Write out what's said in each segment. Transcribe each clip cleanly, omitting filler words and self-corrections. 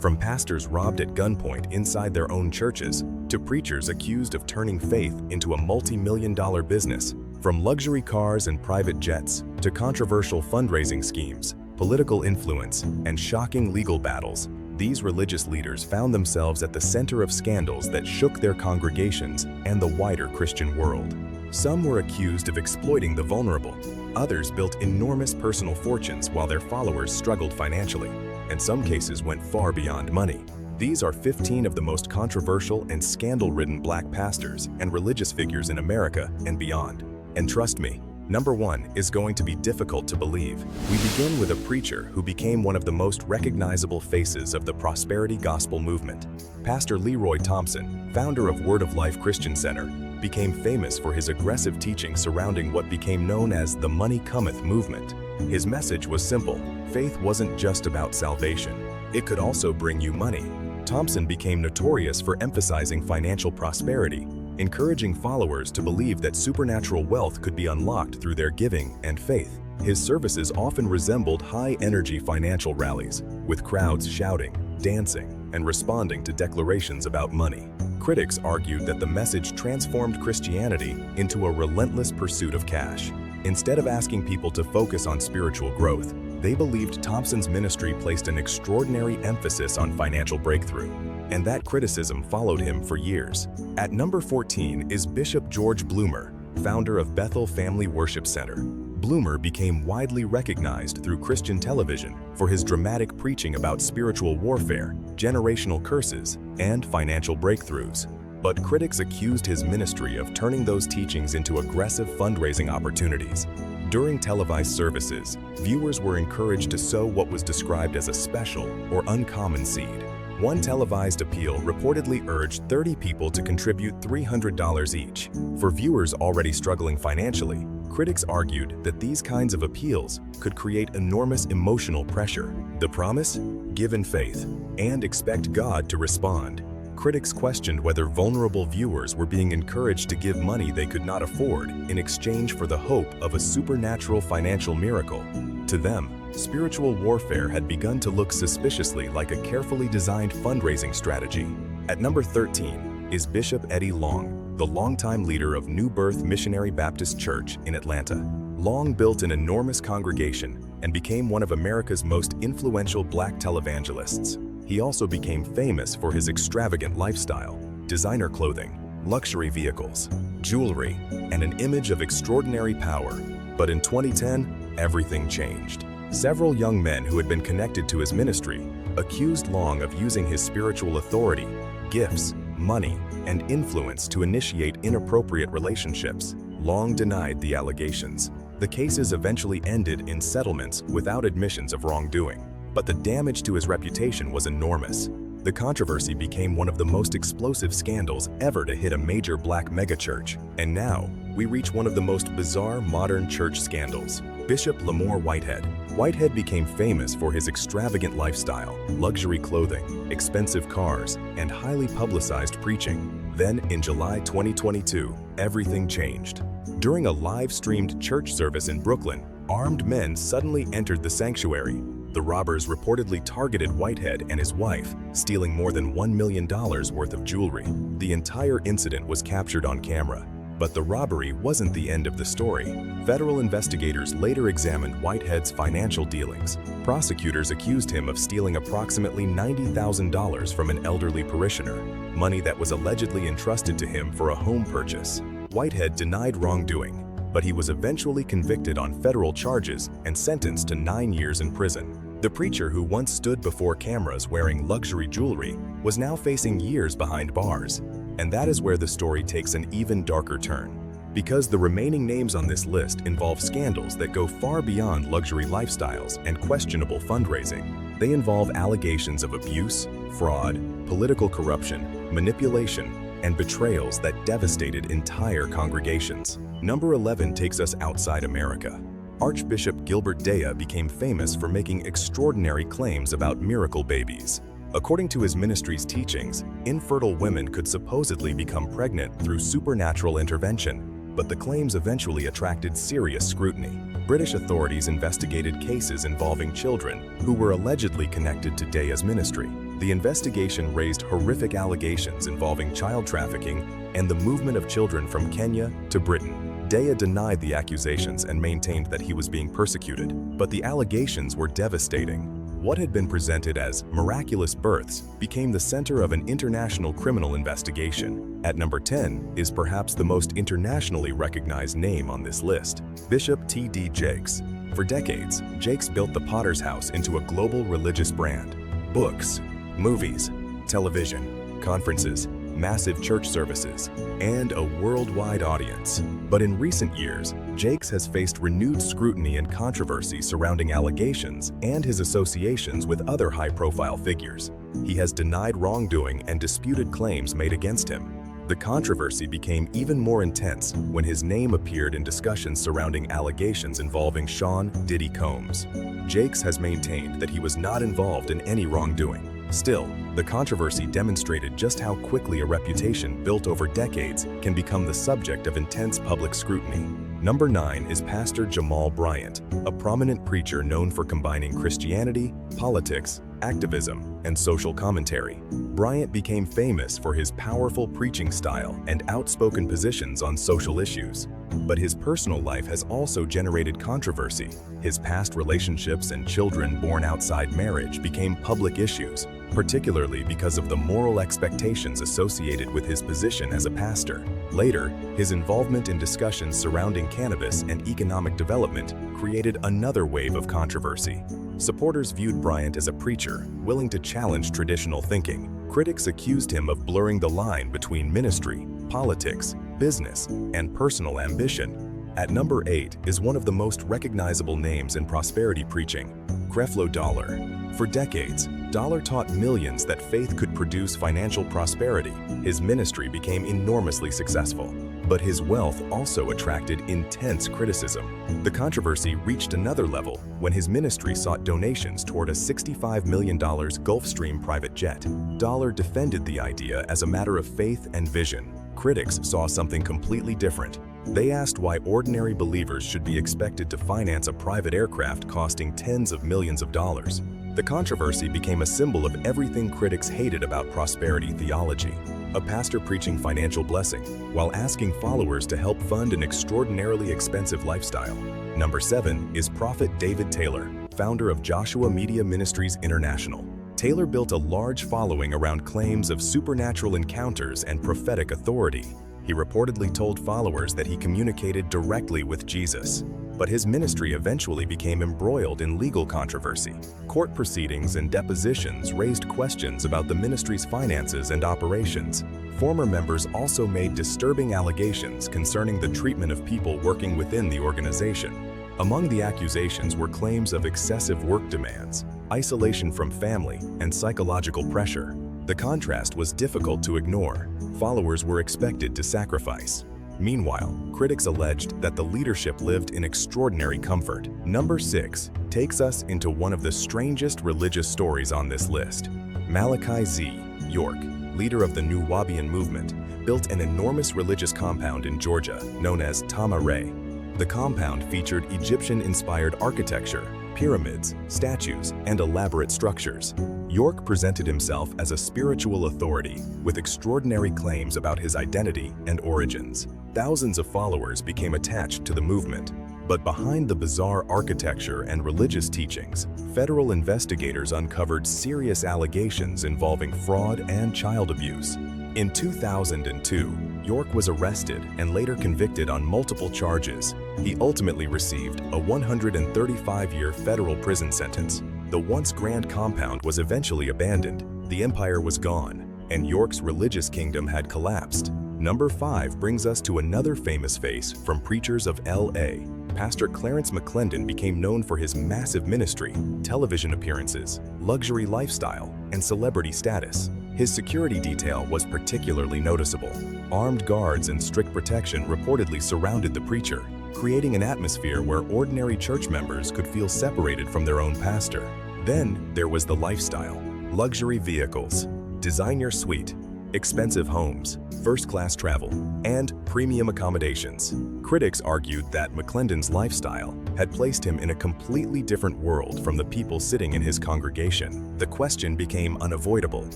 from pastors robbed at gunpoint inside their own churches to preachers accused of turning faith into a multi-million-dollar business. From luxury cars and private jets to controversial fundraising schemes, political influence, and shocking legal battles, these religious leaders found themselves at the center of scandals that shook their congregations and the wider Christian world. Some were accused of exploiting the vulnerable. Others built enormous personal fortunes while their followers struggled financially, and some cases went far beyond money. These are 15 of the most controversial and scandal-ridden black pastors and religious figures in America and beyond. And trust me, number 1 is going to be difficult to believe. We begin with a preacher who became one of the most recognizable faces of the prosperity gospel movement. Pastor Leroy Thompson, founder of Word of Life Christian Center, became famous for his aggressive teaching surrounding what became known as the Money Cometh movement. His message was simple: faith wasn't just about salvation. It could also bring you money. Thompson became notorious for emphasizing financial prosperity, encouraging followers to believe that supernatural wealth could be unlocked through their giving and faith. His services often resembled high-energy financial rallies, with crowds shouting, dancing, and responding to declarations about money. Critics argued that the message transformed Christianity into a relentless pursuit of cash. Instead of asking people to focus on spiritual growth, they believed Thompson's ministry placed an extraordinary emphasis on financial breakthrough, and that criticism followed him for years. At number 14 is Bishop George Bloomer, founder of Bethel Family Worship Center. Bloomer became widely recognized through Christian television for his dramatic preaching about spiritual warfare, generational curses, and financial breakthroughs. But critics accused his ministry of turning those teachings into aggressive fundraising opportunities. During televised services, viewers were encouraged to sow what was described as a special or uncommon seed. One televised appeal reportedly urged 30 people to contribute $300 each. For viewers already struggling financially, critics argued that these kinds of appeals could create enormous emotional pressure. The promise? Give in faith and expect God to respond. Critics questioned whether vulnerable viewers were being encouraged to give money they could not afford in exchange for the hope of a supernatural financial miracle. To them, spiritual warfare had begun to look suspiciously like a carefully designed fundraising strategy. At number 13 is Bishop Eddie Long, the longtime leader of New Birth Missionary Baptist Church in Atlanta. Long built an enormous congregation and became one of America's most influential black televangelists. He also became famous for his extravagant lifestyle, designer clothing, luxury vehicles, jewelry, and an image of extraordinary power. But in 2010, everything changed. Several young men who had been connected to his ministry accused Long of using his spiritual authority, gifts, money, and influence to initiate inappropriate relationships. Long denied the allegations. The cases eventually ended in settlements without admissions of wrongdoing. But the damage to his reputation was enormous. The controversy became one of the most explosive scandals ever to hit a major black megachurch. And now, we reach one of the most bizarre modern church scandals: Bishop Lamor Whitehead. Whitehead became famous for his extravagant lifestyle, luxury clothing, expensive cars, and highly publicized preaching. Then, in July 2022, everything changed. During a live-streamed church service in Brooklyn, armed men suddenly entered the sanctuary. The robbers reportedly targeted Whitehead and his wife, stealing more than $1 million worth of jewelry. The entire incident was captured on camera. But the robbery wasn't the end of the story. Federal investigators later examined Whitehead's financial dealings. Prosecutors accused him of stealing approximately $90,000 from an elderly parishioner, money that was allegedly entrusted to him for a home purchase. Whitehead denied wrongdoing, but he was eventually convicted on federal charges and sentenced to 9 years in prison. The preacher who once stood before cameras wearing luxury jewelry was now facing years behind bars. And that is where the story takes an even darker turn. Because the remaining names on this list involve scandals that go far beyond luxury lifestyles and questionable fundraising. They involve allegations of abuse, fraud, political corruption, manipulation, and betrayals that devastated entire congregations. Number 11 takes us outside America. Archbishop Gilbert Deya became famous for making extraordinary claims about miracle babies. According to his ministry's teachings, infertile women could supposedly become pregnant through supernatural intervention, but the claims eventually attracted serious scrutiny. British authorities investigated cases involving children who were allegedly connected to Deya's ministry. The investigation raised horrific allegations involving child trafficking and the movement of children from Kenya to Britain. Dea denied the accusations and maintained that he was being persecuted, but the allegations were devastating. What had been presented as miraculous births became the center of an international criminal investigation. At number 10 is perhaps the most internationally recognized name on this list, Bishop T.D. Jakes. For decades, Jakes built the Potter's House into a global religious brand. Books, movies, television, conferences, massive church services, and a worldwide audience. But in recent years, Jakes has faced renewed scrutiny and controversy surrounding allegations and his associations with other high-profile figures. He has denied wrongdoing and disputed claims made against him. The controversy became even more intense when his name appeared in discussions surrounding allegations involving Sean Diddy Combs. Jakes has maintained that he was not involved in any wrongdoing. Still, the controversy demonstrated just how quickly a reputation built over decades can become the subject of intense public scrutiny. Number 9 is Pastor Jamal Bryant, a prominent preacher known for combining Christianity, politics, activism, and social commentary. Bryant became famous for his powerful preaching style and outspoken positions on social issues. But his personal life has also generated controversy. His past relationships and children born outside marriage became public issues, particularly because of the moral expectations associated with his position as a pastor. Later, his involvement in discussions surrounding cannabis and economic development created another wave of controversy. Supporters viewed Bryant as a preacher, willing to challenge traditional thinking. Critics accused him of blurring the line between ministry, politics, business, and personal ambition. At number 8 is one of the most recognizable names in prosperity preaching, Creflo Dollar. For decades, Dollar taught millions that faith could produce financial prosperity. His ministry became enormously successful, but his wealth also attracted intense criticism. The controversy reached another level when his ministry sought donations toward a $65 million Gulfstream private jet. Dollar defended the idea as a matter of faith and vision. Critics saw something completely different. They asked why ordinary believers should be expected to finance a private aircraft costing tens of millions of dollars. The controversy became a symbol of everything critics hated about prosperity theology. A pastor preaching financial blessing while asking followers to help fund an extraordinarily expensive lifestyle. Number 7 is Prophet David Taylor, founder of Joshua Media Ministries International. Taylor built a large following around claims of supernatural encounters and prophetic authority. He reportedly told followers that he communicated directly with Jesus. But his ministry eventually became embroiled in legal controversy. Court proceedings and depositions raised questions about the ministry's finances and operations. Former members also made disturbing allegations concerning the treatment of people working within the organization. Among the accusations were claims of excessive work demands, isolation from family, and psychological pressure. The contrast was difficult to ignore. Followers were expected to sacrifice. Meanwhile, critics alleged that the leadership lived in extraordinary comfort. Number 6 takes us into one of the strangest religious stories on this list. Malachi Z. York, leader of the Nuwaubian movement, built an enormous religious compound in Georgia known as Tama-Re. The compound featured Egyptian-inspired architecture, pyramids, statues, and elaborate structures. York presented himself as a spiritual authority with extraordinary claims about his identity and origins. Thousands of followers became attached to the movement. But behind the bizarre architecture and religious teachings, federal investigators uncovered serious allegations involving fraud and child abuse. In 2002, York was arrested and later convicted on multiple charges. He ultimately received a 135-year federal prison sentence. The once grand compound was eventually abandoned, the empire was gone, and York's religious kingdom had collapsed. Number 5 brings us to another famous face from preachers of LA. Pastor Clarence McClendon became known for his massive ministry, television appearances, luxury lifestyle, and celebrity status. His security detail was particularly noticeable. Armed guards and strict protection reportedly surrounded the preacher, creating an atmosphere where ordinary church members could feel separated from their own pastor. Then there was the lifestyle, luxury vehicles, designer suite, expensive homes, first-class travel, and premium accommodations. Critics argued that McClendon's lifestyle had placed him in a completely different world from the people sitting in his congregation. The question became unavoidable.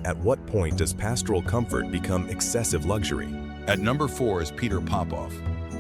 At what point does pastoral comfort become excessive luxury? At number 4 is Peter Popoff,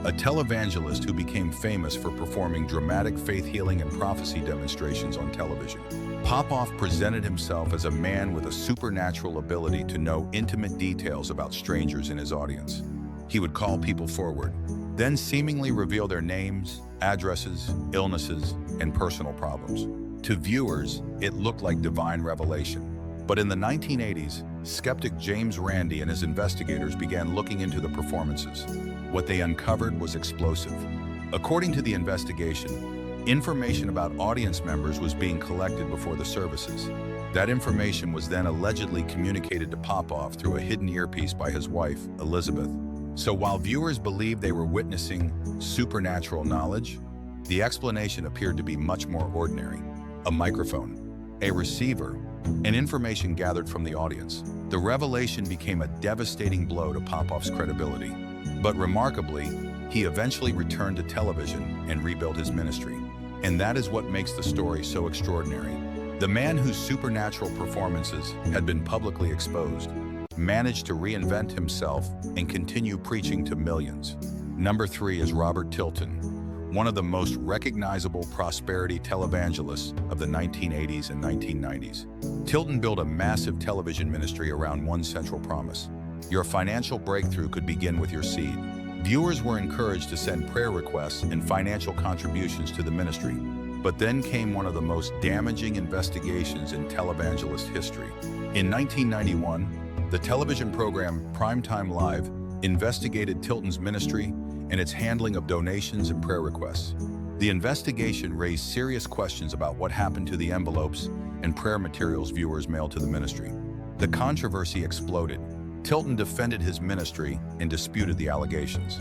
a televangelist who became famous for performing dramatic faith healing and prophecy demonstrations on television. Popoff presented himself as a man with a supernatural ability to know intimate details about strangers in his audience. He would call people forward, then seemingly reveal their names, addresses, illnesses, and personal problems. To viewers, it looked like divine revelation. But in the 1980s, skeptic James Randi and his investigators began looking into the performances. What they uncovered was explosive. According to the investigation, information about audience members was being collected before the services. That information was then allegedly communicated to Popoff through a hidden earpiece by his wife, Elizabeth. So while viewers believed they were witnessing supernatural knowledge, the explanation appeared to be much more ordinary. A microphone, a receiver, and information gathered from the audience. The revelation became a devastating blow to Popoff's credibility. But remarkably, he eventually returned to television and rebuilt his ministry. And that is what makes the story so extraordinary. The man whose supernatural performances had been publicly exposed managed to reinvent himself and continue preaching to millions. Number 3 is Robert Tilton, one of the most recognizable prosperity televangelists of the 1980s and 1990s. Tilton built a massive television ministry around one central promise: your financial breakthrough could begin with your seed. Viewers were encouraged to send prayer requests and financial contributions to the ministry. But then came one of the most damaging investigations in televangelist history. In 1991, the television program Primetime Live investigated Tilton's ministry and its handling of donations and prayer requests. The investigation raised serious questions about what happened to the envelopes and prayer materials viewers mailed to the ministry. The controversy exploded. Tilton defended his ministry and disputed the allegations,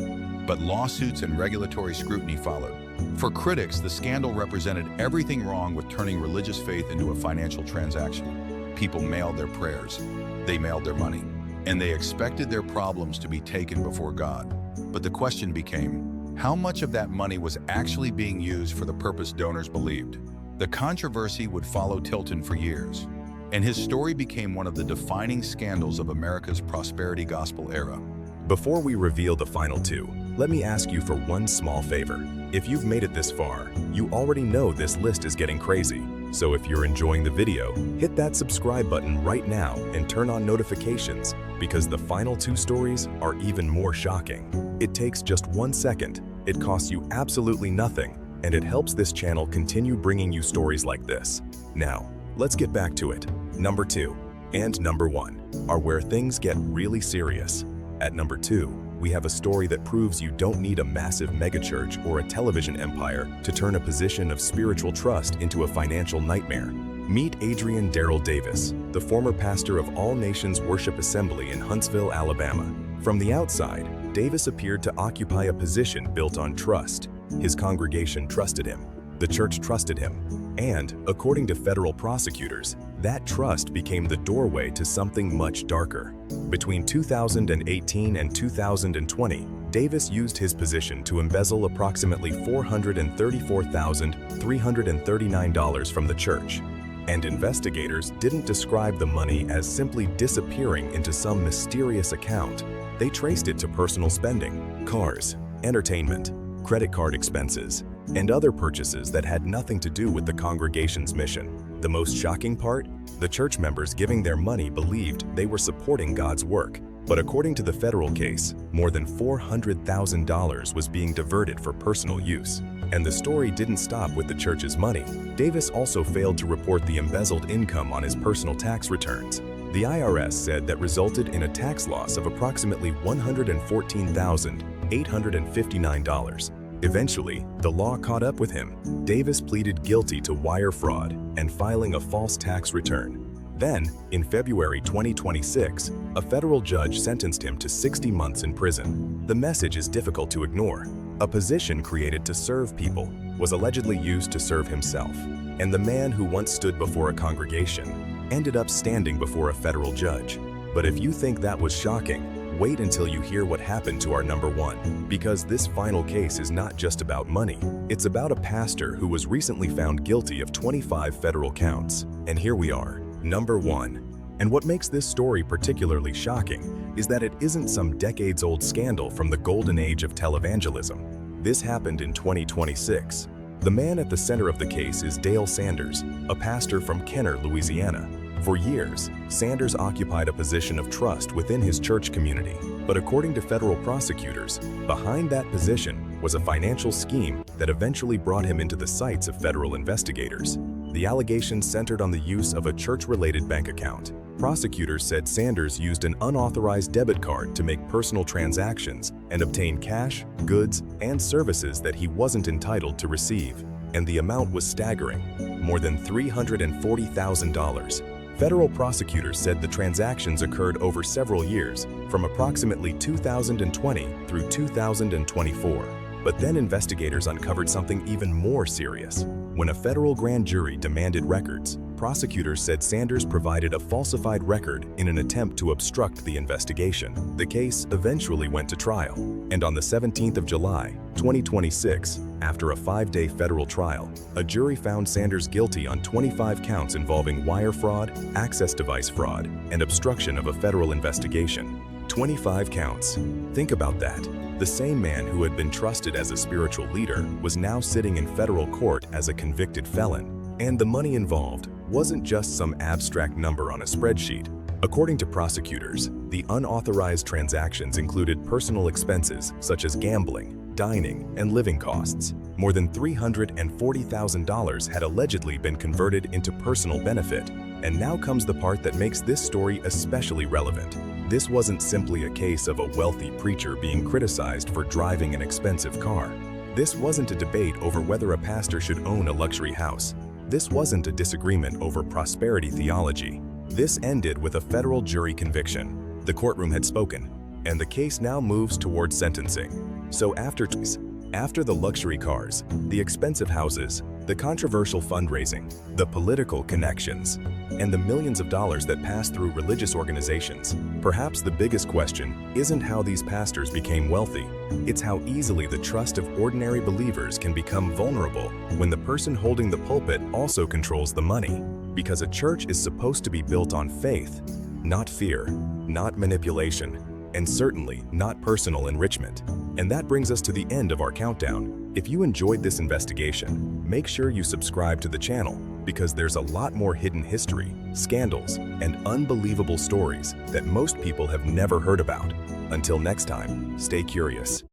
but lawsuits and regulatory scrutiny followed. For critics, the scandal represented everything wrong with turning religious faith into a financial transaction. People mailed their prayers, they mailed their money, and they expected their problems to be taken before God. But the question became, how much of that money was actually being used for the purpose donors believed? The controversy would follow Tilton for years, and his story became one of the defining scandals of America's prosperity gospel era. Before we reveal the final two, let me ask you for one small favor. If you've made it this far, you already know this list is getting crazy. So if you're enjoying the video, hit that subscribe button right now and turn on notifications, because the final two stories are even more shocking. It takes just 1 second, it costs you absolutely nothing, and it helps this channel continue bringing you stories like this. Now, let's get back to it. Number 2 and number 1 are where things get really serious. At number 2, we have a story that proves you don't need a massive megachurch or a television empire to turn a position of spiritual trust into a financial nightmare. Meet Adrian Darrell Davis, the former pastor of All Nations Worship Assembly in Huntsville, Alabama. From the outside, Davis appeared to occupy a position built on trust. His congregation trusted him. The church trusted him. And, according to federal prosecutors, that trust became the doorway to something much darker. Between 2018 and 2020, Davis used his position to embezzle approximately $434,339 from the church. And investigators didn't describe the money as simply disappearing into some mysterious account. They traced it to personal spending, cars, entertainment, credit card expenses, and other purchases that had nothing to do with the congregation's mission. The most shocking part? The church members giving their money believed they were supporting God's work. But according to the federal case, more than $400,000 was being diverted for personal use. And the story didn't stop with the church's money. Davis also failed to report the embezzled income on his personal tax returns. The IRS said that resulted in a tax loss of approximately $114,859. Eventually, the law caught up with him. Davis pleaded guilty to wire fraud and filing a false tax return. Then, in February 2026, a federal judge sentenced him to 60 months in prison. The message is difficult to ignore. A position created to serve people was allegedly used to serve himself, and the man who once stood before a congregation ended up standing before a federal judge. But if you think that was shocking, wait until you hear what happened to our number one. Because this final case is not just about money. It's about a pastor who was recently found guilty of 25 federal counts. And here we are, number one. And what makes this story particularly shocking is that it isn't some decades-old scandal from the golden age of televangelism. This happened in 2026. The man at the center of the case is Dale Sanders, a pastor from Kenner, Louisiana. For years, Sanders occupied a position of trust within his church community. But according to federal prosecutors, behind that position was a financial scheme that eventually brought him into the sights of federal investigators. The allegations centered on the use of a church-related bank account. Prosecutors said Sanders used an unauthorized debit card to make personal transactions and obtain cash, goods, and services that he wasn't entitled to receive. And the amount was staggering, more than $340,000. Federal prosecutors said the transactions occurred over several years, from approximately 2020 through 2024. But then investigators uncovered something even more serious. When a federal grand jury demanded records, prosecutors said Sanders provided a falsified record in an attempt to obstruct the investigation. The case eventually went to trial, and on the 17th of July, 2026, after a 5-day federal trial, a jury found Sanders guilty on 25 counts involving wire fraud, access device fraud, and obstruction of a federal investigation. 25 counts. Think about that. The same man who had been trusted as a spiritual leader was now sitting in federal court as a convicted felon. And the money involved wasn't just some abstract number on a spreadsheet. According to prosecutors, the unauthorized transactions included personal expenses such as gambling, dining, and living costs. More than $340,000 had allegedly been converted into personal benefit. And now comes the part that makes this story especially relevant. This wasn't simply a case of a wealthy preacher being criticized for driving an expensive car. This wasn't a debate over whether a pastor should own a luxury house. This wasn't a disagreement over prosperity theology. This ended with a federal jury conviction. The courtroom had spoken, and the case now moves towards sentencing. So after the luxury cars, the expensive houses, the controversial fundraising, the political connections, and the millions of dollars that pass through religious organizations, perhaps the biggest question isn't how these pastors became wealthy. It's how easily the trust of ordinary believers can become vulnerable when the person holding the pulpit also controls the money. Because a church is supposed to be built on faith, not fear, not manipulation, and certainly not personal enrichment. And that brings us to the end of our countdown. If you enjoyed this investigation, make sure you subscribe to the channel, because there's a lot more hidden history, scandals, and unbelievable stories that most people have never heard about. Until next time, stay curious.